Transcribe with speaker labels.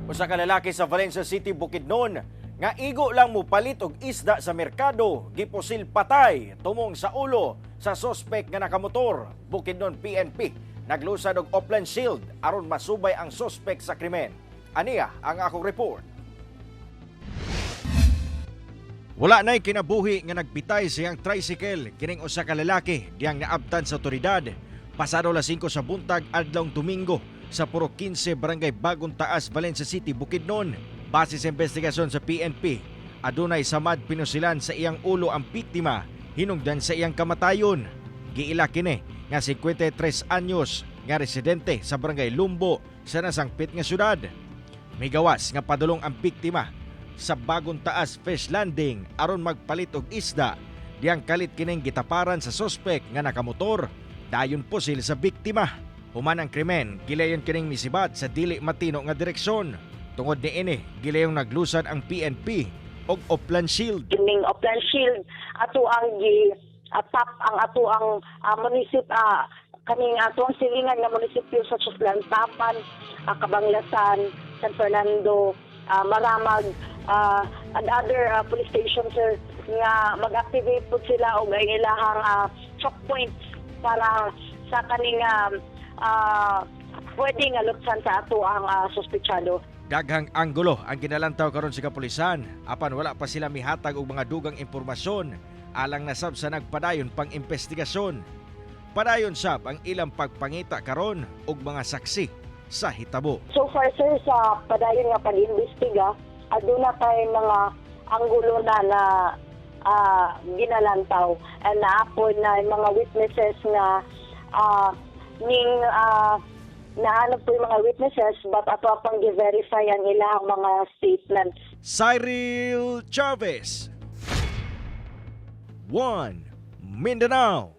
Speaker 1: Usa ka lalaki sa Valencia City, Bukidnon, nga igo lang mo palit og isda sa merkado, giposil patay tumong sa ulo sa sospek nga nakamotor. Bukidnon PNP naglusad og Oplan Shield aron masubay ang sospek sa krimen. Aniya ang akong report. Wala na'y kinabuhi nga nagbitay siyang tricycle kining usa ka lalaki diyang naabtan sa otoridad pasado las 5 sa buntag adlawng Domingo sa Puro 15 Barangay Bagong Taas, Valencia City, Bukidnon. Base sa investigasyon sa PNP, adunay samad pinusilan sa iyang ulo ang biktima hinungdan sa iyang kamatayon. Giila kini nga 53 anyos nga residente sa Barangay Lumbo sa nasangpit nga syudad. May gawas nga padulong ang biktima sa Bagong Taas Fish Landing aron magpalit og isda diyang kalit kining gitaparan sa sospek nga nakamotor. Dayon pusil sa biktima. Human ang krimen, gilayon kining misibat sa dili matino nga direksyon. Tungod niini, gilayong naglusad ang PNP og Oplan Shield.
Speaker 2: Kining Oplan Shield ato ang tap ang ato ang kaning ato ang silingan nga munisipyo sa Lantapan, Cabanglasan, San Fernando, Maramag, and other police stations sir, nga mag-activate po sila og ilahang choke points para sa kaning pwedeng alutsan sa ato ang suspetsado.
Speaker 1: Daghang anggulo ang ginalantaw karon sa kapulisan apan wala pa sila mihatag og mga dugang impormasyon alang nasab sa nagpadayon pang investigasyon. Padayon sab ang ilang pagpangita karon og mga saksi sa hitabo.
Speaker 2: So far sir, sa padayon nga pag-imbestiga, aduna tay mga anggulo na ginalantaw and naapod na mga witnesses nga nahanap po yung mga witnesses but ato pang i-verify ang ilang mga statements.
Speaker 1: Cyril Chavez, One Mindanao.